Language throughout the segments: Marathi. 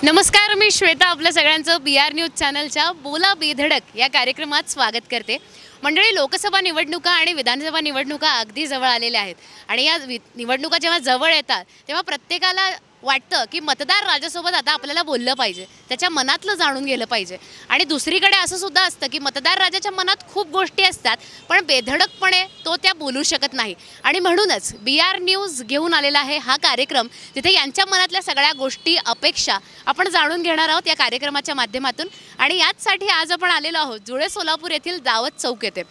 नमस्कार, मी श्वेता आपल्या सगळ्यांचं BR न्यूज चॅनलच्या बोला बेधडक या कार्यक्रमात स्वागत करते। मंडळी, लोकसभा निवडणुका आणि विधानसभा निवडणुका अगदी जवळ आलेल्या आहेत आणि या निवडणुका जेव्हा जवळ येतात तेव्हा प्रत्येकाला वाटतं की मतदार राजासोबत आता आपल्याला बोललं पाहिजे, त्याच्या मनातलं जाणून गेलं पाहिजे। आणि दुसरीकडे असं सुद्धा असतं की मतदार राजाच्या मनात खूप गोष्टी असतात पण बेधडकपणे तो त्या बोलू शकत नाही आणि म्हणूनच BR न्यूज घेऊन आलेला आहे हा कार्यक्रम, जिथे यांच्या मनातल्या सगळ्या गोष्टी अपेक्षा आपण जाणून घेणार आहोत या कार्यक्रमाच्या माध्यमातून। आणि याचसाठी आज आपण आलेलो आहोत जुळे सोलापूर येथील दावत चौक येथे।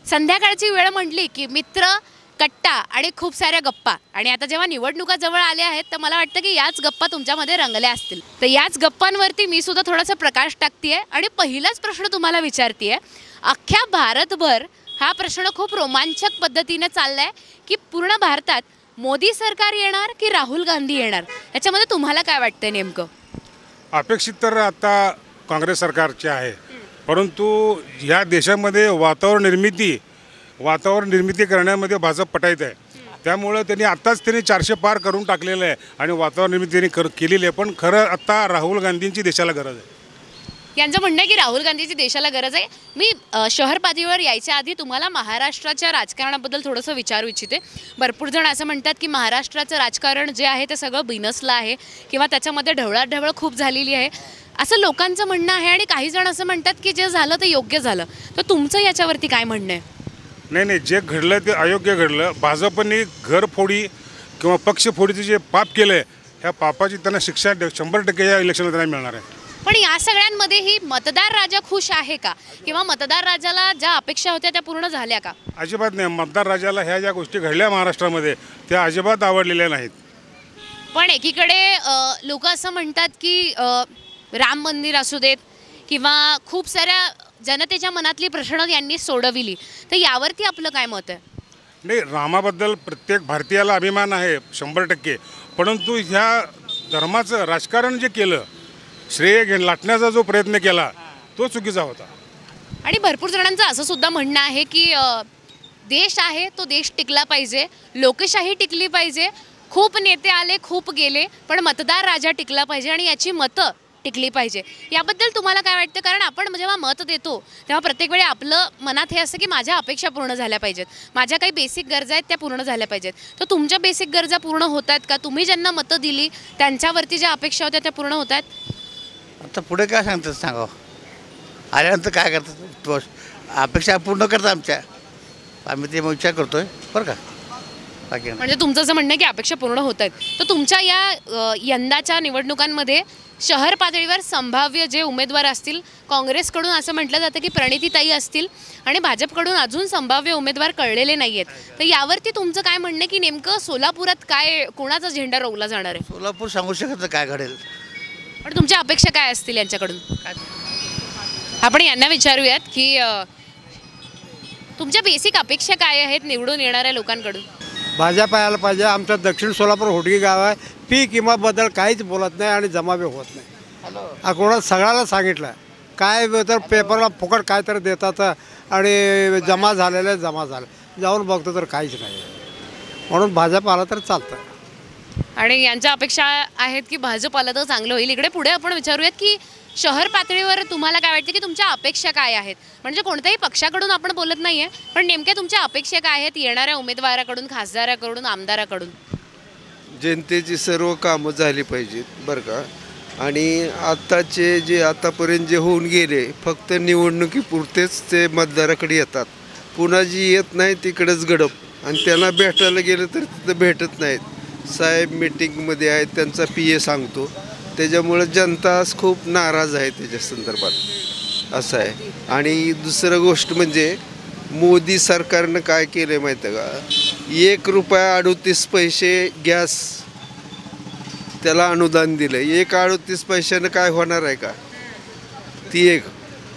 संध्याकाळची वेळ म्हटली की मित्र, कट्टा आणि खूप साऱ्या गप्पा, आणि आता जेव्हा निवडणुका जवळ आल्या आहेत तर मला वाटतं की याच गप्पा तुमच्यामध्ये रंगल्या असतील। तर याच गप्पांवरती मी सुद्धा थोडासा प्रकाश टाकते आणि पहिलाच प्रश्न तुम्हाला विचारते। अख्ख्या भारतभर हा प्रश्न खूप रोमांचक पद्धतीने चाललाय की पूर्ण भारतात मोदी सरकार येणार की राहुल गांधी येणार, याच्यामध्ये तुम्हाला काय वाटतंय नेमकं? अपेक्षित तर आता काँग्रेस सरकारचे आहे, परंतु ह्या देशामध्ये वातावरण निर्मिती करण्यामध्ये भाजप पटाईत आहे। त्यामुळे त्यांनी 400 पार करून टाकलेलं आहे आणि वातावरण निर्मिती केलेली आहे। पण खरं आता राहुल गांधींची देशाला गरज आहे। यांचं म्हणणं आहे की राहुल गांधीची देशाला गरज आहे। मी शहर पातळीवर यायच्या आधी तुम्हाला महाराष्ट्राच्या राजकारणाबद्दल थोडंसं विचारू इच्छिते। भरपूर जण असं म्हणतात की महाराष्ट्राचं राजकारण जे आहे ते सगळं बिनसलं आहे किंवा त्याच्यामध्ये ढवळाढवळ खूप झालेली आहे, असं लोकांचं म्हणणं आहे। आणि काही जण असं म्हणतात की जे झालं ते योग्य झालं। तर तुमचं याच्यावरती काय म्हणणं आहे? नाही, जे घडलं ते अयोग्य घडलं। भाजपने घरफोडी किंवा पक्षफोडीचं जे पाप केलं आहे, ह्या पापाची त्यांना शिक्षा 100% या इलेक्शनला त्यांना मिळणार आहे। पण या सगळ्यांमध्येही मतदार राजा खुश आहे का, किंवा मतदार राजाला ज्या अपेक्षा होत्या त्या पूर्ण झाल्या का? अजिबात नाही। मतदार राजाला ह्या ज्या गोष्टी घडल्या महाराष्ट्रामध्ये त्या अजिबात आवडलेल्या नाहीत। पण एकीकडे लोक असं म्हणतात की राम मंदिर असू देत किंवा खूप साऱ्या जनतेच्या मनातली प्रश्न यांनी सोडविली, तर यावरती आपलं काय मत आहे? नाही, रामाबद्दल प्रत्येक भारतीयाला अभिमान आहे 100%, परंतु ह्या धर्माचं राजकारण जे केलं, श्रेय लाटण्याचा जो प्रयत्न केला तो चुकीचा होता। आणि भरपूर जणांचं असं सुद्धा म्हणणं आहे की देश आहे तो देश टिकला पाहिजे, लोकशाही टिकली पाहिजे, खूप नेते आले खूप गेले पण मतदार राजा टिकला पाहिजे आणि याची मतं टिकली पाहिजे। याबद्दल तुम्हाला काय वाटतं? कारण आपण जेव्हा मत देतो तेव्हा प्रत्येक वेळी आपलं मनात हे असं की माझ्या अपेक्षा पूर्ण झाल्या पाहिजेत, माझ्या काही बेसिक गरजा आहेत त्या पूर्ण झाल्या पाहिजेत। तर तुमच्या बेसिक गरजा पूर्ण होत आहेत का? तुम्ही ज्यांना मतं दिली त्यांच्यावरती ज्या अपेक्षा होत्या त्या पूर्ण होत आहेत? आता पुढे काय सांगतात सांगा, आल्यानंतर काय करतात? अपेक्षा पूर्ण करतात आमच्या, आम्ही ते विचार करतोय बरं का। बाकी म्हणजे तुमचं असं म्हणणं आहे की अपेक्षा पूर्ण होत आहेत। तर तुमच्या या यंदाच्या निवडणुकांमध्ये शहर पातळीवर संभाव्य जे उमेदवार असतील, काँग्रेसकडून असं म्हटलं जातं की प्रणितीताई असतील आणि भाजपकडून अजून संभाव्य उमेदवार कळलेले नाही आहेत, तर यावरती तुमचं काय म्हणणं की नेमकं सोलापुरात काय कोणाचा झेंडा रोवला जाणार आहे? सोलापूर सांगू शकत नाही काय घडेल, पण तुमच्या अपेक्षा काय असतील यांच्याकडून? आपण यांना विचारूयात की तुमच्या बेसिक अपेक्षा काय आहेत निवडून येणाऱ्या लोकांकडून? भाजप यायला पाहिजे। आमचं दक्षिण सोलापूर होडगी गाव आहे, पीक विमाबद्दल काहीच बोलत नाही आणि जमावे होत नाही। कोणा सगळ्याला सांगितलं काय तर पेपरला फुकट काय तर देतात आणि जमा झालेलं जाऊन बघतो तर काहीच नाही, म्हणून भाजप आला तर चालतं। आणि यांच्या अपेक्षा आहेत की भाजप आला तर चांगलं होईल। इकडे पुढे आपण विचारूयात की शहर पातळीवर तुम्हाला काय वाटतं की तुमच्या अपेक्षा काय आहेत? म्हणजे कोणत्याही पक्षाकडून आपण बोलत नाही आहे, पण नेमक्या तुमच्या अपेक्षा काय आहेत येणाऱ्या उमेदवाराकडून, खासदाराकडून, आमदाराकडून? जनतेची सर्व कामं झाली पाहिजेत बरं का। आणि आत्ताचे जे आतापर्यंत जे होऊन गेले फक्त निवडणुकीपुरतेच ते मतदाराकडे येतात, पुन्हा जी येत नाही तिकडेच गडप, आणि त्यांना भेटायला गेलं तर तिथं भेटत नाहीत। साहेब मीटिंगमध्ये आहेत, त्यांचा PA सांगतो, त्याच्यामुळं जनता खूप नाराज आहे त्याच्या संदर्भात असं आहे। आणि दुसरं गोष्ट म्हणजे मोदी सरकारनं काय केलं आहे माहीत आहे का? 1 रुपया 38 पैसे गॅस त्याला अनुदान दिलं। 1.38 पैशानं काय होणार आहे का? ती एक।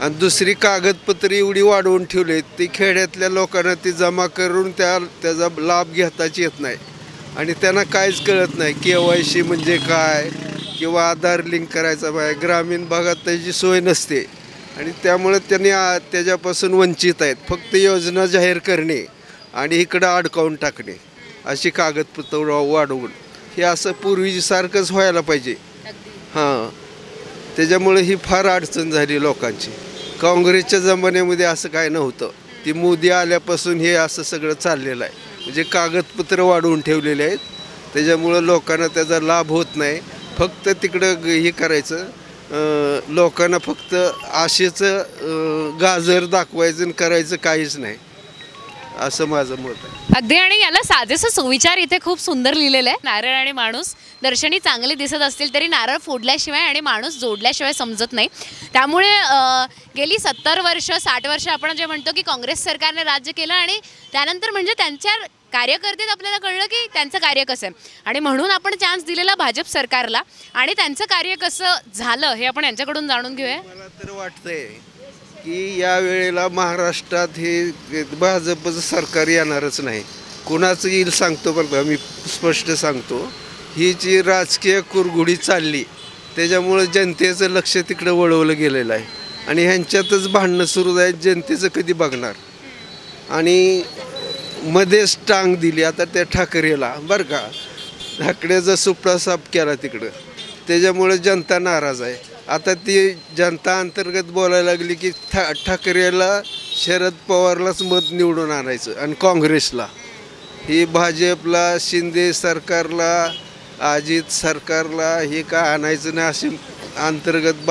आणि दुसरी कागदपत्रे एवढी वाढवून ठेवली ती खेड्यातल्या लोकांना ती जमा करून त्याचा लाभ घेताच येत नाही आणि त्यांना काहीच कळत नाही। KYC म्हणजे काय किंवा आधार लिंक करायचा पाहिजे, ग्रामीण भागात त्याची सोय नसते आणि त्यामुळे त्यांनी त्याच्यापासून वंचित आहेत। फक्त योजना जाहीर करणे आणि इकडं अडकावून टाकणे अशी कागदपत्र वाढवून हे असं पूर्वीसारखंच व्हायला पाहिजे। हां, त्याच्यामुळे ही फार अडचण झाली लोकांची. काँग्रेसच्या जमान्यामध्ये असं काय नव्हतं. ती मोदी आल्यापासून हे असं सगळं चाललेलं आहे. म्हणजे कागदपत्र वाढवून ठेवलेले आहेत, त्याच्यामुळं लोकांना त्याचा लाभ होत नाही. फक्त तिकडं हे करायचं, लोकांना फक्त आशेचं गाजर दाखवायचं आणि करायचं काहीच नाही, असं माझं मत आहे. अगदी. आणि याला साजेसं सुविचार इथे खूप सुंदर लिहिलेलं आहे. नारळ आणि माणूस दर्शनी चांगले दिसत असतील तरी नारळ फोडल्याशिवाय आणि माणूस जोडल्याशिवाय समजत नाही. त्यामुळे गेली 70 वर्ष 60 वर्ष आपण जे म्हणतो की काँग्रेस सरकारने राज्य केलं आणि त्यानंतर म्हणजे त्यांच्या कार्यकर्तेत आपल्याला कळलं की त्यांचं कार्य कसं आहे आणि म्हणून आपण चान्स दिलेला भाजप सरकारला आणि त्यांचं कार्य कसं झालं हे आपण यांच्याकडून जाणून घेऊया. मला तर वाटतंय की या वेळेला महाराष्ट्रात हे भाजपचं सरकार येणारच नाही. कुणाचं येईल सांगतो, बरं का, मी स्पष्ट सांगतो. ही जी राजकीय कुरघुडी चालली त्याच्यामुळं जनतेचं लक्ष तिकडं वळवलं गेलेलं आहे आणि ह्यांच्यातच भांडणं सुरू आहे. जनतेचं कधी बघणार. आणि मध्येच टांग दिली आता त्या ठाकरेला, बरं का, ठाकरेचा सुपडा साफ केला तिकडं, त्याच्यामुळे जनता नाराज आहे. आता ती जनता अंतर्गत बोलायला लागली की ठाकरेला शरद पवारलाच मत निवडून आणायचं आणि काँग्रेसला, ही भाजपला शिंदे सरकारला अजित सरकारला हे काय आणायचं नाही अशी अंतर्गत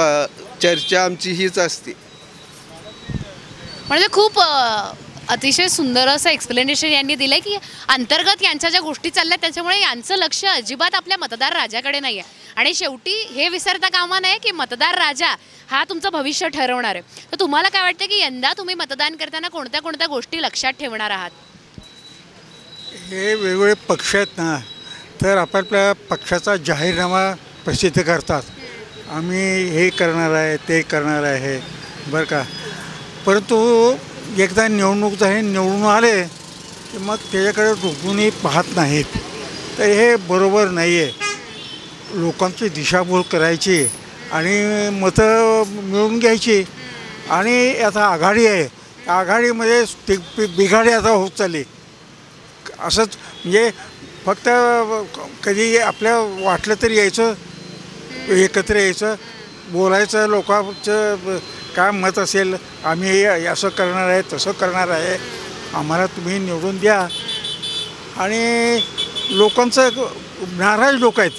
चर्चा आमची हीच असते. म्हणजे खूप अतिशय सुंदर असं एक्सप्लेनेशन यांनी दिलं की अंतर्गत यांच्या ज्या गोष्टी चालल्या त्याच्यामुळे यांचं लक्ष अजिबात आपल्या मतदार राजाकडे नाही आहे आणि शेवटी हे विसरता कामा नये की मतदार राजा हा तुमचं भविष्य ठरवणार आहे. तर तुम्हाला काय वाटतं की यंदा तुम्ही मतदान करताना कोणत्या कोणत्या गोष्टी लक्षात ठेवणार आहात? हे वेगवेगळे पक्ष आहेत ना, तर आपापल्या पक्षाचा जाहीरनामा प्रसिद्ध करतात. आम्ही हे करणार आहे ते करणार आहे, बरं का. परंतु एकदा निवडून आले की मग त्याच्याकडे रुजूनही पाहत नाहीत. तर हे बरोबर नाही आहे. लोकांची दिशाभूल करायची आणि मतं मिळवून घ्यायची आणि आता आघाडी आहे, आघाडीमध्ये बिघाडी आता होत चालली. असंच म्हणजे फक्त कधी आपल्या वाटलं तरी यायचं, एकत्र यायचं, बोलायचं, लोकांचं काय मत असेल, आम्ही असं करणार आहे तसं करणार आहे, आम्हाला तुम्ही निवडून द्या. आणि लोकांचं नाराज लोक आहेत,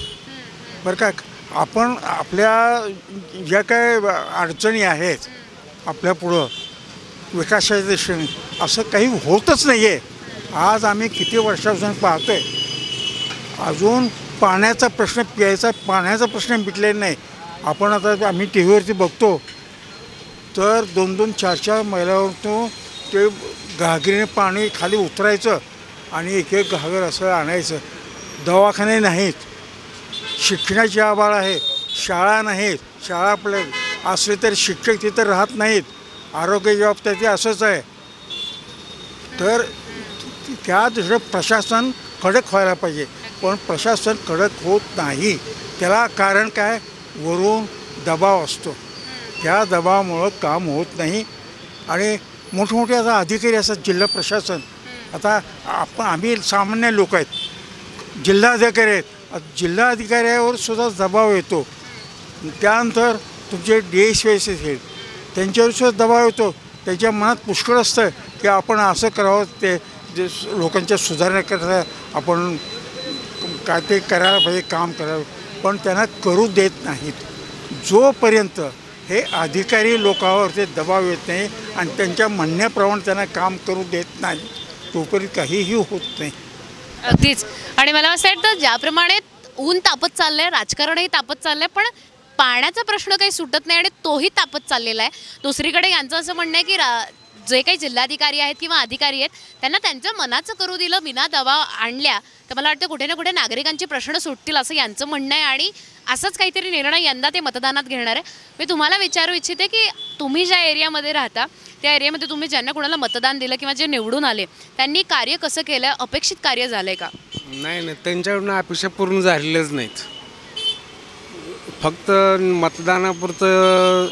बरं का. आपण आपल्या ज्या काय अडचणी आहेत आपल्या पुढं विकासाच्या दृष्टीने असं काही होतच नाही आहे. आज आम्ही किती वर्षापासून पाहतो आहे, अजून पाण्याचा प्रश्न, प्यायचा पाण्याचा प्रश्न मिटलेला नाही. आपण आता आम्ही टी व्हीवरती बघतो तर 2-2, 4-4 मैलावरून ते घागरीने पाणी खाली उतरायचं आणि एक घागर असं आणायचं. दवाखाने नाहीत, शिक्षणाची आबाळ आहे, शाळा नाहीत, शाळा आपल्या असले तरी शिक्षक तिथं राहत नाहीत, आरोग्य जबाबदारी असंच आहे. तर त्या दृष्टीने प्रशासन कडक व्हायला पाहिजे, पण प्रशासन कडक होत नाही. त्याला कारण काय, वरून दबाव असतो, त्या दबावामुळं काम होत नाही. आणि मोठमोठे आता अधिकारी असतात, जिल्हा प्रशासन, आता आम्ही सामान्य लोक आहेत, जिल्हाधिकारी आहेत, जिल्हाधिकाऱ्यावर सुद्धा दबाव येतो. त्यानंतर तुमचे DSS आहेत त्यांच्यावर सुद्धा दबाव येतो. त्यांच्या मनात पुष्कळ असतं की आपण असं करावं, ते जे लोकांच्या सुधारण्याकरता आपण काय ते करायला पाहिजे, काम करावं, पण त्यांना करू देत नाहीत. जोपर्यंत हे अधिकारी लोकांवर ते दबाव येत नाही आणि त्यांच्या म्हणण्याप्रमाणे त्यांना काम करू देत नाही तोपर्यंत काहीही होत नाही. अगदीच. आणि मला असं वाटतं ज्याप्रमाणे ऊन तापत चाललं आहे, राजकारणही तापत चाललं आहे, पण पाण्याचा प्रश्न काही सुटत नाही आणि तोही तापत चाललेला आहे. दुसरीकडे यांचं असं म्हणणं आहे की जे काही जिल्हाधिकारी आहेत किंवा अधिकारी आहेत त्यांना त्यांचं मनाचं करू दिलं, बिना दबाव आणल्या तर मला वाटतं कुठे ना कुठे नागरिकांचे प्रश्न सुटतील असं यांचं म्हणणं आहे आणि असंच काहीतरी निर्णय यंदा ते मतदानात घेणार आहे. मी तुम्हाला विचारू इच्छिते की तुम्ही ज्या एरियामध्ये राहता त्या एरियामध्ये तुम्ही ज्यांना कोणाला मतदान दिलं किंवा जे निवडून आले त्यांनी कार्य कसं केलं, अपेक्षित कार्य झालं आहे का? नाही, त्यांच्याकडून अपेक्षा पूर्ण झालेल्याच नाहीत. फक्त मतदानापुरतं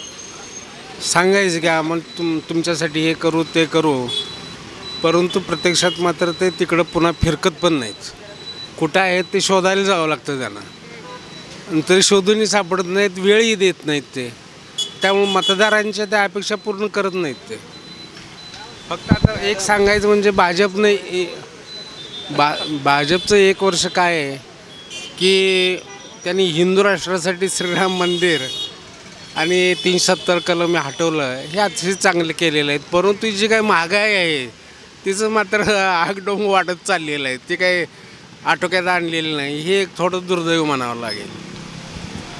सांगायचं की आम्हाला तुमच्यासाठी हे करू ते करू, परंतु प्रत्यक्षात मात्र ते तिकडं पुन्हा फिरकत पण नाहीत. कुठं आहेत ते शोधायला जावं लागतं त्यांना. आणि तरी शोधूनही सापडत नाहीत, वेळही देत नाहीत ते. त्यामुळे मतदारांच्या त्या अपेक्षा पूर्ण करत नाहीत ते. फक्त आता एक सांगायचं म्हणजे भाजपचं 1 वर्ष काय आहे की त्यांनी हिंदू राष्ट्रासाठी श्रीराम मंदिर आणि 370 कलम हटवलं, हे अतिशय चांगलं केलेलं आहे. परंतु जी काही महागाई आहे तिचं मात्र आगडोंब वाढत चाललेलं आहे, ते काही आटोक्यात आणलेलं नाही. हे एक थोडं दुर्दैव म्हणावं लागेल.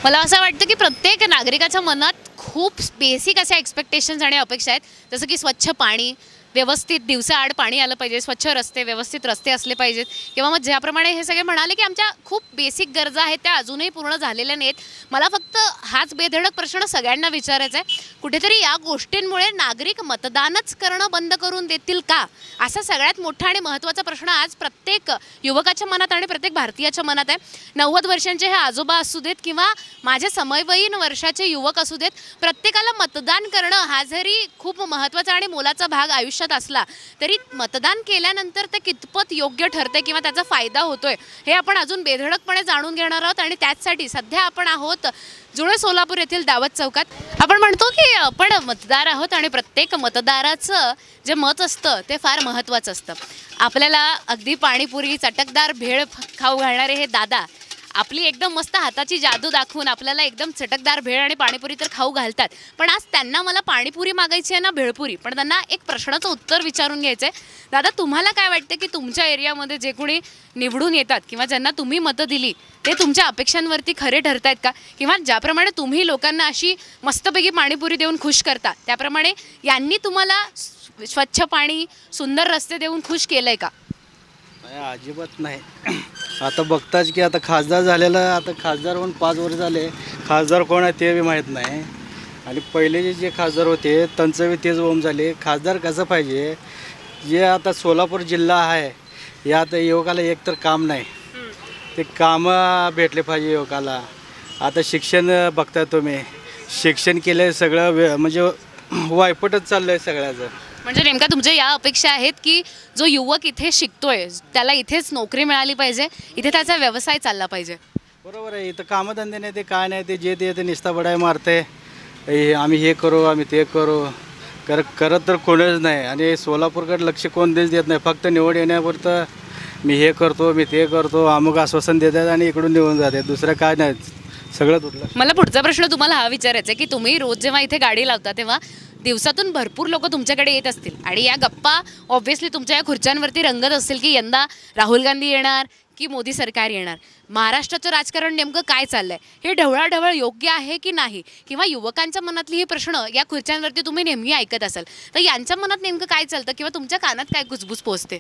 मला असं वाटतं की प्रत्येक नागरिकाच्या मनात खूप बेसिक अशा एक्सपेक्टेशन्स आणि अपेक्षा आहेत, जसं की स्वच्छ पाणी, व्यवस्थित दिवसाआड पाणी आलं पाहिजे, स्वच्छ रस्ते, व्यवस्थित रस्ते असले पाहिजेत, किंवा मग ज्याप्रमाणे हे सगळे म्हणाले की आमच्या खूप बेसिक गरजा आहेत त्या अजूनही पूर्ण झालेल्या नाहीत. मला फक्त हाच बेधडक प्रश्न सगळ्यांना विचारायचा आहे, कुठेतरी या गोष्टींमुळे नागरिक मतदानच करणं बंद करून देतील का? असा सगळ्यात मोठा आणि महत्त्वाचा प्रश्न आज प्रत्येक युवकाच्या मनात आणि प्रत्येक भारतीयाच्या मनात आहे. 90 वर्षांचे हे आजोबा असू देत किंवा माझे समवयीन वर्षाचे युवक असू देत, प्रत्येकाला मतदान करणं हा जरी खूप महत्त्वाचा आणि मोलाचा भाग आयुष्यात असला तरी मतदान केल्यानंतर ते कितपत योग्य ठरते किंवा त्याचा फायदा होतोय हे आपण अजून बेधडकपणे जाणून घेणार आहोत. आणि त्याचसाठी सध्या आपण आहोत जुळे सोलापूर येथील दावत चौकात. आपण म्हणतो की आपण मतदार आहोत आणि प्रत्येक मतदाराचं जे मत असतं ते फार महत्त्वाचं असतं. आपल्याला अगदी पाणीपुरी, चटकदार भेळ खाऊ घालणारे हे दादा आपली एकदम मस्त हाताची जादू दाखवून आपल्याला एकदम चटकदार भेळ आणि पाणीपुरी तर खाऊ घालतात. पण आज त्यांना मला पाणीपुरी मागायची आहे ना भेळपुरी, पण त्यांना एक प्रश्नाचं उत्तर विचारून घ्यायचं आहे. दादा, तुम्हाला काय वाटतं की तुमच्या एरियामध्ये जे कोणी निवडून येतात किंवा ज्यांना तुम्ही मतं दिली ते तुमच्या अपेक्षांवरती खरे ठरत आहेत का? किंवा ज्याप्रमाणे तुम्ही लोकांना अशी मस्तपैकी पाणीपुरी देऊन खुश करता त्याप्रमाणे यांनी तुम्हाला स्वच्छ पाणी, सुंदर रस्ते देऊन खुश केलं आहे का? अजिबात नाही. आता बघताच की आता खासदार झालेला, आता खासदार होऊन 5 वर्ष झाले, खासदार कोण आहे ते बी माहीत नाही. आणि पहिले जे खासदार होते त्यांचं बी तेच होऊन झाले. खासदार कसं पाहिजे, जे आता सोलापूर जिल्हा आहे यात युवकाला एकतर काम नाही, ते कामं भेटले पाहिजे युवकाला. आता शिक्षण बघताय तुम्ही, शिक्षण केलं सगळं म्हणजे वायपटच चाललं आहे सगळ्याचं. म्हणजे नेमका तुमच्या या अपेक्षा आहेत की जो युवक इथे शिकतोय त्याला इथेच नोकरी मिळाली पाहिजे, इथे त्याचा व्यवसाय चालला पाहिजे. बरोबर आहे. इथं कामधंदे नाही, ते काय नाही, ते जे ते निस्ता बडाय मारते, आम्ही हे करू आम्ही ते करू, करत तर कोणच नाही. आणि सोलापूरकडे लक्ष कोण देत नाही, फक्त निवड येण्यापुरतं मी हे करतो मी ते करतो अमुक आश्वासन देतात आणि इकडून निघून जाते, दुसरं काय नाही, सगळं तुटलं. मला पुढचा प्रश्न तुम्हाला हा विचारायचा आहे की तुम्ही रोज जेव्हा इथे गाडी लावता तेव्हा दिवसातून भरपूर लोक तुमच्याकडे येत असतील आणि या गप्पा ऑब्व्हियसली तुमच्या या खुर्च्यांवरती रंगत असतील की यंदा राहुल गांधी येणार की मोदी सरकार येणार. महाराष्ट्राचं राजकारण नेमकं काय चाललंय, हे ढवळाढवळ योग्य आहे की नाही, किंवा युवकांच्या मनातली ही प्रश्न या खुर्च्यांवरती तुम्ही नेहमी ऐकत असाल, तर यांच्या मनात नेमकं काय चालतं किंवा तुमच्या कानात काय कुजबूज पोहोचते?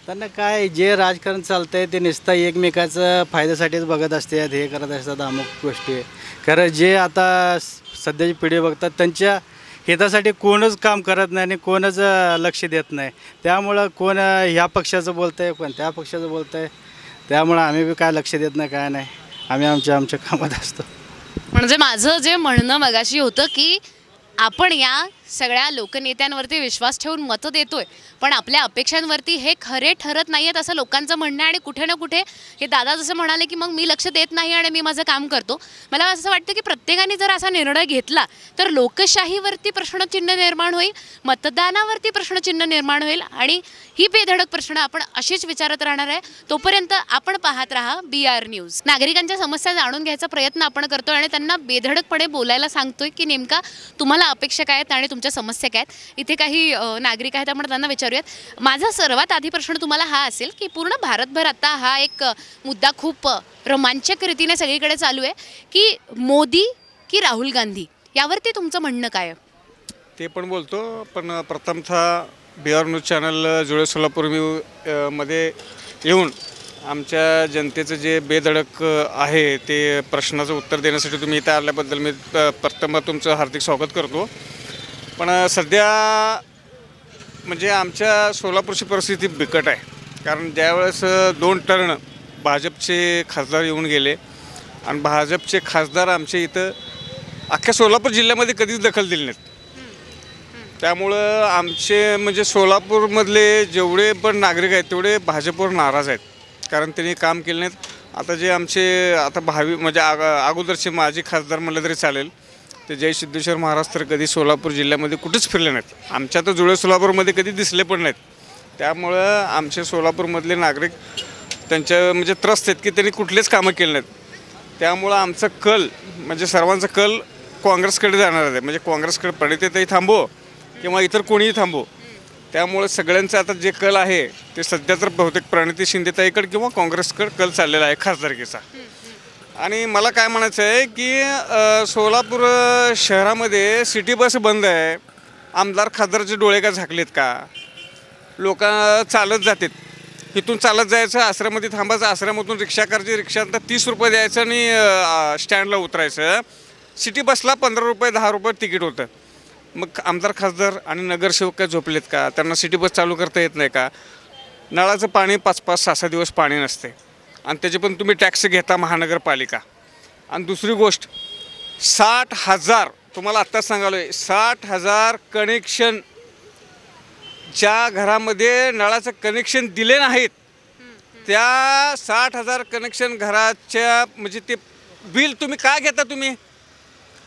त्यांना काय जे राजकारण चालतंय ते नुसतं एकमेकाचं फायद्यासाठीच बघत असतात, हे करत असतात अमुक गोष्टी. खरं जे आता सध्याची पिढी बघतात त्यांच्या हितासाठी कोणच काम करत नाही आणि कोणच लक्ष देत नाही. त्यामुळं कोण ह्या पक्षाचं बोलतं आहे, कोण त्या पक्षाचं बोलतं आहे, त्यामुळं आम्ही बी काय लक्ष देत नाही, काय नाही, आम्ही आमच्या कामात असतो. म्हणजे माझं जे म्हणणं मगाशी होतं की आपण या सगळ्या लोकनेत्यांवरती विश्वास ठेवून मतं देतोय पण आपल्या अपेक्षांवरती हे खरे ठरत नाही आहेत असं लोकांचं म्हणणं आहे. आणि कुठे ना कुठे हे दादा जसं म्हणाले की मग मी लक्ष देत नाही आणि मी माझं काम करतो, मला असं वाटतं की प्रत्येकाने जर असा निर्णय घेतला तर लोकशाहीवरती प्रश्नचिन्ह निर्माण होईल, मतदानावरती प्रश्नचिन्ह निर्माण होईल आणि ही बेधडक प्रश्न आपण अशीच विचारत राहणार आहे. तोपर्यंत आपण पाहत राहा BR न्यूज. नागरिकांच्या समस्या जाणून घ्यायचा प्रयत्न आपण करतोय आणि त्यांना बेधडकपणे बोलायला सांगतोय की नेमका तुम्हाला अपेक्षा काय आहेत आणि तुमच्या समस्या काय आहेत. इथे काही नागरिक आहेत, आपण त्यांना विचारूयात. माझा सर्वात आधी प्रश्न तुम्हाला हा असेल की पूर्ण भारतभर आता हा एक मुद्दा खूप रोमांचक रीतीने सगळीकडे चालू आहे की मोदी की राहुल गांधी, यावरती तुमचं म्हणणं काय आहे? ते पण बोलतो, पण प्रथमतः BR न्यूज चॅनल जुळे सोलापूर मध्ये येऊन आमच्या जनतेचं जे बेधडक आहे ते प्रश्नाचं उत्तर देण्यासाठी तुम्ही इथे आल्याबद्दल मी प्रथम तुमचं हार्दिक स्वागत करतो. पण सध्या म्हणजे आमच्या सोलापूरची परिस्थिती बिकट आहे, कारण ज्यावेळेस 2 टर्न भाजपचे खासदार येऊन गेले आणि भाजपचे खासदार आमच्या इथं अख्ख्या सोलापूर जिल्ह्यामध्ये कधीच दखल दिली नाहीत. त्यामुळं आमचे म्हणजे सोलापूरमधले जेवढे पण नागरिक आहेत तेवढे भाजपवर नाराज आहेत, कारण त्यांनी काम केले नाहीत. आता जे आमचे आता भावी म्हणजे अगोदरचे माजी खासदार म्हणलं तरी चालेल, ते जय सिद्धेश्वर महाराज तर कधी सोलापूर जिल्ह्यामध्ये कुठेच फिरले नाहीत. आमच्या तर जुळे सोलापूरमध्ये कधी दिसले पण नाहीत. त्यामुळं आमचे सोलापूरमधले नागरिक त्यांच्या म्हणजे त्रस्त आहेत की त्यांनी कुठलेच कामं केले नाहीत. त्यामुळं आमचा कल म्हणजे सर्वांचा कल काँग्रेसकडे जाणार आहे. म्हणजे काँग्रेसकडे प्रणितीताई थांबो किंवा इतर कोणीही थांबो. त्यामुळे सगळ्यांचं आता जे कल आहे ते सध्या तर बहुतेक प्रणिती शिंदेताईकडे किंवा काँग्रेसकडे कल चाललेला आहे खासदारकीचा. आणि मला काय म्हणायचं आहे की सोलापूर शहरामध्ये सिटी बस बंद आहे. आमदार खासदारचे डोळे का झाकलेत का? लोक चालत जातात, इथून चालत जायचं, आश्रमामध्ये थांबायचं, आश्रमातून रिक्षा करायची, रिक्षात 30 रुपये द्यायचं आणि स्टँडला उतरायचं. सिटी बसला 15 रुपये 10 रुपये तिकीट होतं. मग आमदार खासदार आणि नगरसेवक काय झोपलेत का? त्यांना सिटी बस चालू करता येत नाही का? नळाचं पाणी 5-5, 6-6 दिवस पाणी नसते आणि त्याचे पण तुम्ही टॅक्स घेता महानगरपालिका. आणि दुसरी गोष्ट 60,000 तुम्हाला आत्ताच सांगालो आहे, 60,000 कनेक्शन ज्या घरामध्ये नळाचं कनेक्शन दिले नाहीत त्या 60,000 कनेक्शन घराच्या म्हणजे ते बिल तुम्ही काय घेता? तुम्ही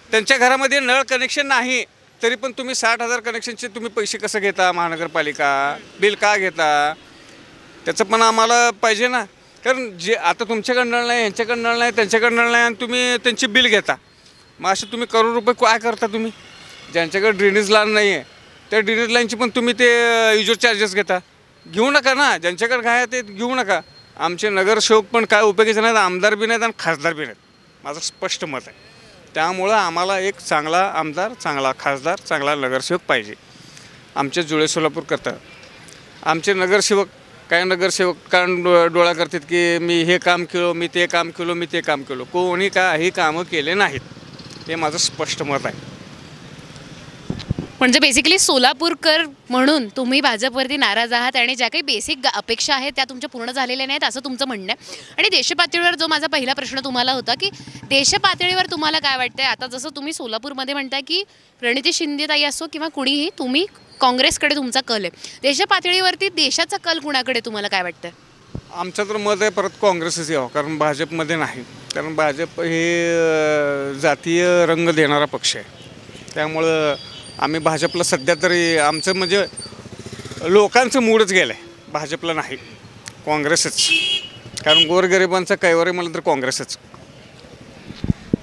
त्यांच्या घरामध्ये नळ कनेक्शन नाही तरी पण तुम्ही 60,000 कनेक्शनचे तुम्ही पैसे कसं घेता? महानगरपालिका बिल का घेता? त्याचं पण आम्हाला पाहिजे ना. कारण जे आता तुमच्याकडं नळ नाही, यांच्याकडं नळ नाही, त्यांच्याकडं नळ नाही आणि तुम्ही त्यांची बिल घेता. मग असे तुम्ही करोड रुपये काय करता? तुम्ही ज्यांच्याकडे ड्रेनेज लाईन नाही आहे त्या ड्रेनेज लाईनची पण तुम्ही ते युजर चार्जेस घेता. घेऊ नका ना, ज्यांच्याकडे काय आहे ते घेऊ नका. आमचे नगरसेवक पण काय उपयोगीचे नाहीत, आमदार बी नाहीत आणि खासदार बी नाहीत, माझं स्पष्ट मत आहे. त्यामुळं आम्हाला एक चांगला आमदार, चांगला खासदार, चांगला नगरसेवक पाहिजे आमच्या जुळे सोलापूर करता. आमचे नगरसेवक काय नगरसेवक कारण डोळा करतात की मी हे काम केलो, मी ते काम केलो, मी ते काम केलो. कोणी काही कामं केले नाहीत, हे माझं स्पष्ट मत आहे. म्हणजे बेसिकली सोलापूरकर म्हणून तुम्ही भाजपवरती नाराज आहात आणि ज्या काही बेसिक अपेक्षा आहेत त्या तुमच्या पूर्ण झालेल्या नाहीत असं तुमचं म्हणणं आहे. आणि देशपातळीवर जो माझा पहिला प्रश्न तुम्हाला होता की देशपातळीवर तुम्हाला काय वाटतंय? आता जसं तुम्ही सोलापूरमध्ये म्हणताय की प्रणिती शिंदेताई असो किंवा कुणीही, तुम्ही काँग्रेसकडे तुमचा कल आहे. देशपातळीवरती देशाचा कल कुणाकडे तुम्हाला काय वाटतं? आमचं तर मत आहे परत काँग्रेसच यावं, कारण भाजपमध्ये नाही. कारण भाजप हे जातीय रंग देणारा पक्ष आहे. त्यामुळं आम्ही भाजपला सध्या तरी आमचं म्हणजे लोकांचं मूडच गेलं आहे, भाजपला नाही, काँग्रेसच. कारण गोरगरिबांचा कैवारी म्हणलं तर काँग्रेसच.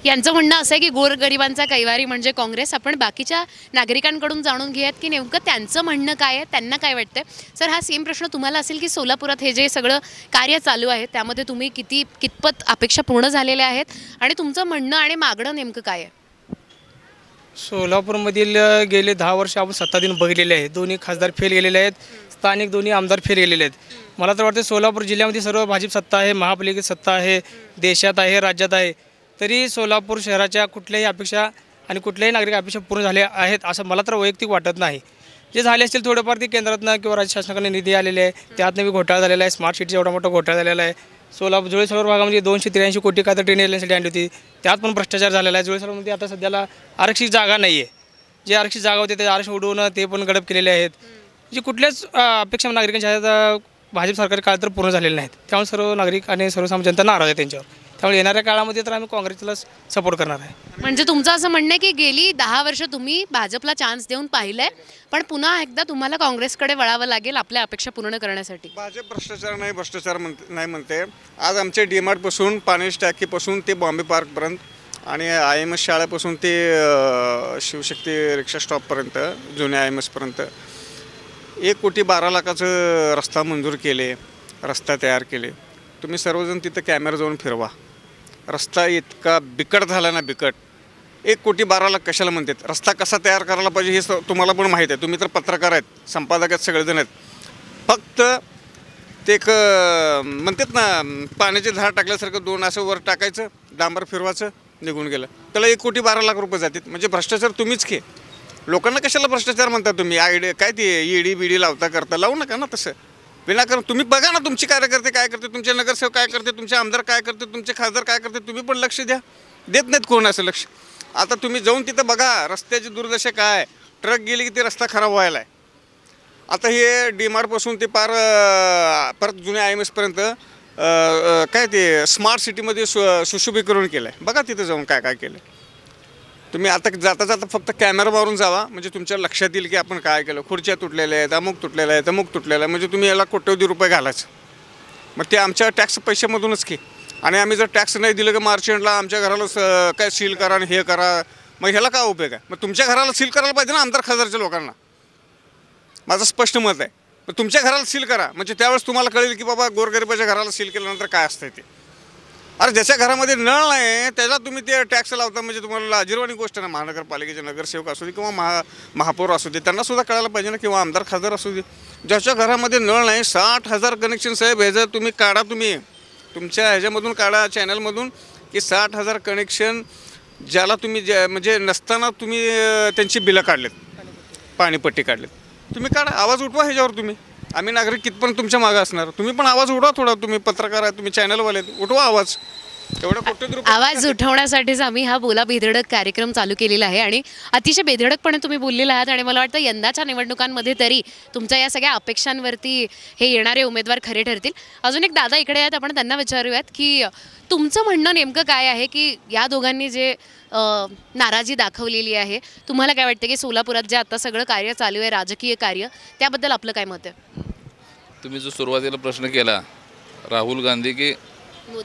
यांचं म्हणणं असं आहे की गोरगरिबांचा कैवारी म्हणजे काँग्रेस. आपण बाकीच्या नागरिकांकडून जाणून घेऊयात की नेमकं त्यांचं म्हणणं काय आहे, त्यांना काय वाटतंय. सर, हा सेम प्रश्न तुम्हाला असेल की सोलापुरात हे जे सगळं कार्य चालू आहे त्यामध्ये तुम्ही कितपत अपेक्षा पूर्ण झालेल्या आहेत आणि तुमचं म्हणणं आणि मागणं नेमकं काय आहे? सोलापूरमधील गेले 10 वर्ष आपण सत्ताधीन बघितलेले आहेत. दोन्ही खासदार फेल गेलेले आहेत, स्थानिक दोन्ही आमदार फेल गेलेले आहेत. मला तर वाटतं सोलापूर जिल्ह्यामध्ये सर्व भाजप सत्ता आहे, महापालिकेत सत्ता आहे, देशात आहे, राज्यात आहे. तरी सोलापूर शहराच्या कुठल्याही अपेक्षा आणि कुठल्याही नागरिक अपेक्षा पूर्ण झाल्या आहेत असं मला तर वैयक्तिक वाटत नाही. जे झाले असतील थोडंफार ते केंद्रातनं किंवा राज्य शासनाकडे निधी आलेले आहे, त्यातनं बी घोटाळा झालेला आहे. स्मार्ट सिटीचा एवढा मोठा घोटाळा झालेला आहे. जुळे सोलापूर भागामध्ये 283 कोटी काय तर ट्रेन येण्यासाठी आणली होती, त्यात पण भ्रष्टाचार झालेला आहे. जुळे सोलापूरमध्ये आता सध्याला आरक्षित जागा नाही आहे. जे आरक्षित जागा होते ते आरक्षण उडवून ते पण गडप केलेले आहेत. म्हणजे कुठल्याच अपेक्षा नागरिकांच्या आहेत भाजप सरकारी काळ तर पूर्ण झालेले नाहीत. त्यामुळे सर्व नागरिक आणि सर्वसामान्य जनता नाराज आहे त्यांच्यावर. त्यामुळे येणाऱ्या काळामध्ये तर आम्ही काँग्रेसला सपोर्ट करणार आहे. म्हणजे तुमचं असं म्हणणं आहे की गेली 10 वर्ष तुम्ही भाजपला चान्स देऊन पाहिलंय, पण पुन्हा एकदा तुम्हाला काँग्रेसकडे वळावं लागेल आपल्या अपेक्षा पूर्ण करण्यासाठी. भाजप भ्रष्टाचार नाही, भ्रष्टाचार नाही म्हणते. आज आमच्या डीमार्टपासून पाण्याची टाकीपासून ते बॉम्बे पार्कपर्यंत आणि IMS शाळेपासून ते शिवशक्ती रिक्षा स्टॉपपर्यंत, जुन्या IMSपर्यंत 1,12,00,000 रस्ता मंजूर केले, रस्ता तयार केले. तुम्ही सर्वजण तिथं कॅमेरा जाऊन फिरवा. रस्ता इतका बिकट झाला ना, बिकट. 1,12,00,000 कशाला म्हणतात? रस्ता कसा तयार करायला पाहिजे हे तुम्हाला पण माहीत आहे. तुम्ही तर पत्रकार आहेत, संपादक आहेत, सगळेजण आहेत. फक्त ते एक म्हणतात ना, पाण्याचे झाड टाकल्यासारखं 2 असं वर टाकायचं, डांबर फिरवायचं, निघून गेलं. त्याला 1,12,00,000 रुपये जातात. म्हणजे भ्रष्टाचार तुम्हीच के. लोकांना कशाला भ्रष्टाचार म्हणता तुम्ही? आयडिया काय ते ED BD लावता करता, लावू नका ना तसं. विनाकारण तुम्ही बघा ना, तुमचे कार्यकर्ते काय करते, तुमचे नगरसेवक काय करते, तुमचे आमदार काय करते, तुमचे खासदार काय करते, तुम्ही पण लक्ष द्या. देत नाहीत कोण असं लक्ष. आता तुम्ही जाऊन तिथं बघा रस्त्याची दुर्दशा काय. ट्रक गेली की ते रस्ता खराब व्हायला आहे. आता हे डीमार्टपासून ते परत जुन्या IMSपर्यंत काय ते स्मार्ट सिटीमध्ये सुशोभीकरण केलं आहे. बघा तिथं जाऊन काय काय केलं. तुम्ही आता जाता जाता फक्त कॅमेरा मारून जावा, म्हणजे तुमच्या लक्षात येईल की आपण काय केलं. खुर्च्या तुटलेल्या आहेत, अमुक तुटलेलं आहे, तमुक तुटलेलं आहे, म्हणजे तुम्ही याला कोट्यवधी रुपये घालायचं. मग ते आमच्या टॅक्स पैशामधूनच की. आणि आम्ही जर टॅक्स नाही दिलं की मार्च एंडला आमच्या घराला काय सील करा आणि हे करा, मग ह्याला काय उपयोग आहे. मग तुमच्या घराला सील करायला पाहिजे ना आमदार खासदारच्या लोकांना. माझं स्पष्ट मत आहे. पण तुमच्या घराला सील करा, म्हणजे त्यावेळेस तुम्हाला कळेल की बाबा गोरगरिबाच्या घराला सील केल्यानंतर काय असतं ते. अरे ज्याच्या घरामध्ये नळ नाही त्याला तुम्ही ते टॅक्स लावता, म्हणजे तुम्हाला लाजिरवाणी गोष्ट ना. महानगरपालिकेचे नगरसेवक असू दे किंवा महापौर असू दे, त्यांना सुद्धा कळायला पाहिजे ना, किंवा आमदार खासदार असू दे. ज्याच्या घरामध्ये नळ नाही, 60,000 कनेक्शन साहेब ह्याचं तुम्ही काढा, तुम्ही तुमच्या ह्याच्यामधून काढा चॅनलमधून की 60,000 कनेक्शन ज्याला तुम्ही म्हणजे नसताना तुम्ही त्यांची बिलं काढलेत, पाणीपट्टी काढलेत. तुम्ही काढा, आवाज उठवा ह्याच्यावर. तुम्ही आम्ही नागरिक कितपण तुमच्या मागं असणार, तुम्ही पण आवाज उठवा थोडा. तुम्ही पत्रकार आहे, तुम्ही चॅनलवाले, उठवा आवाज. आवाज उठवण्यासाठीच आम्ही हा बोला बेधडक कार्यक्रम चालू केलेला आहे. आणि अतिशय बेधडकपणे तुम्ही बोललेला आहात. आणि मला वाटतं यंदाच्या निवडणुकांमध्ये तरी तुमच्या या सगळ्या अपेक्षांवरती हे येणारे उमेदवार खरे ठरतील. अजून एक दादा इकडे आहेत, आपण त्यांना विचारूयात की तुमचं म्हणणं नेमकं काय आहे की या दोघांनी जे नाराजी दाखवलेली आहे, तुम्हाला काय वाटतं की सोलापुरात जे आता सगळं कार्य चालू आहे, राजकीय कार्य, त्याबद्दल आपलं काय मत आहे? तुम्ही जो सुरुवातीला प्रश्न केला राहुल गांधी की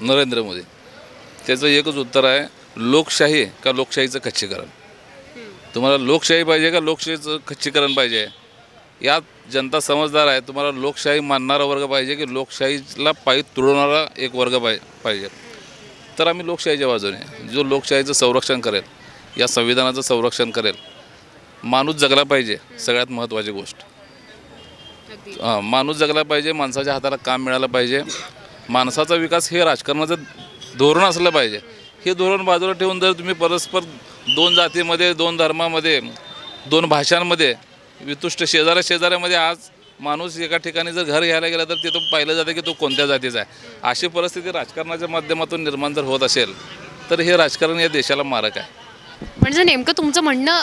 नरेंद्र मोदी, त्याचं एकच उत्तर आहे, लोकशाही का लोकशाहीचं खच्चीकरण. तुम्हाला लोकशाही पाहिजे का लोकशाहीचं खच्चीकरण पाहिजे? यात जनता समजदार आहे. तुम्हाला लोकशाही मानणारा वर्ग पाहिजे की लोकशाहीला पायी तुडवणारा एक वर्ग पाहिजे. तर आम्ही लोकशाहीच्या बाजूने, जो लोकशाहीचं संरक्षण करेल, या संविधानाचं संरक्षण करेल. माणूस जगला पाहिजे, सगळ्यात महत्त्वाची गोष्ट. माणूस जगला पाहिजे, माणसाच्या हाताला काम मिळालं पाहिजे. माणसाचा विकास हे राजकारणाचं धोरण असलं पाहिजे. हे धोरण बाजूला ठेवून जर तुम्ही परस्पर दोन जातीमध्ये, दोन धर्मामध्ये, दोन भाषांमध्ये, वितुष्ट शेजाऱ्यामध्ये आज माणूस एका ठिकाणी जर घर घ्यायला गेला तर तिथं पाहिलं जातं की तो कोणत्या जातीचा आहे. अशी परिस्थिती राजकारणाच्या माध्यमातून निर्माण जर होत असेल तर हे राजकारण या देशाला मारक आहे. म्हणजे नेमकं तुमचं म्हणणं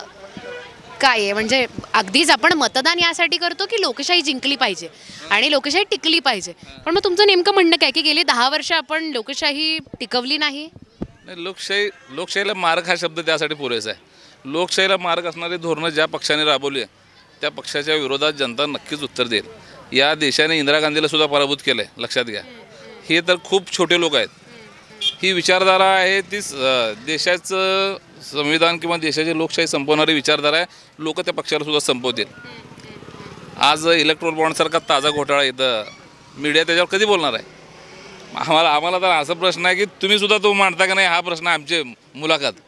काय आहे? म्हणजे अगदीच आपण मतदान यासाठी करतो की लोकशाही जिंकली पाहिजे आणि लोकशाही टिकली पाहिजे, पण मग तुमचं नेमकं म्हणणं काय की गेली 10 वर्ष आपण लोकशाही टिकवली नाही? नाही, लोकशाहीला मारक हा शब्द त्यासाठी पुरेसा आहे. लोकशाहीला मारक असणारी धोरणं ज्या पक्षाने राबवली आहे त्या पक्षाच्या विरोधात जनता नक्कीच उत्तर देईल. या देशाने इंदिरा गांधीला सुद्धा पराभूत केलं आहे, लक्षात घ्या. हे तर खूप छोटे लोक आहेत. ही विचारधारा आहे ती देशाचं संविधान किंवा देशाची लोकशाही संपवणारी विचारधारा आहे. लोक त्या पक्षाला सुद्धा संपवतील. आज इलेक्ट्रोल बॉन्डसारखा ताजा घोटाळा येतं, मीडिया त्याच्यावर कधी बोलणार आहे? आम्हाला तर असा प्रश्न आहे की तुम्ही सुद्धा तो मांडता का नाही, हा प्रश्न आमचे मुलाखत.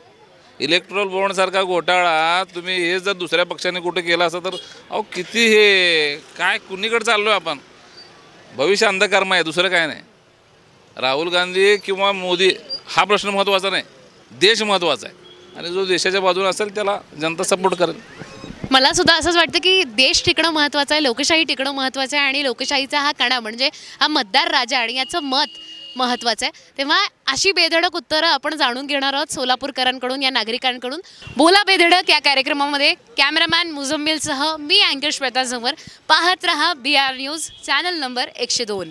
इलेक्ट्रोल बॉन्डसारखा घोटाळा तुम्ही हे जर दुसऱ्या पक्षाने कुठे केला असं तर अहो किती हे काय कुणीकडे चाललो आहे आपण? भविष्य अंधकारमय आहे, दुसरं काय नाही. राहुल गांधी किंवा मोदी हा प्रश्न महत्त्वाचा नाही, देश महत्त्वाचा आहे. आणि जो देशाच्या बाजूने असेल त्याला जनता सपोर्ट करेल. मला सुद्धा असंच वाटतं की देश टिकणं महत्त्वाचं आहे, लोकशाही टिकणं महत्त्वाचं आहे आणि लोकशाहीचा हा कणा म्हणजे हा मतदार राजा आणि याचं मत महत्त्वाचं आहे. तेव्हा अशी बेधडक उत्तरं आपण जाणून घेणार आहोत सोलापूरकरांकडून, या नागरिकांकडून. बोला बेधडक या कार्यक्रमामध्ये कॅमेरामॅन मुझम्मिलसह मी अँकर श्वेता झंवर. पाहत रहा BR न्यूज, चॅनल नंबर 102.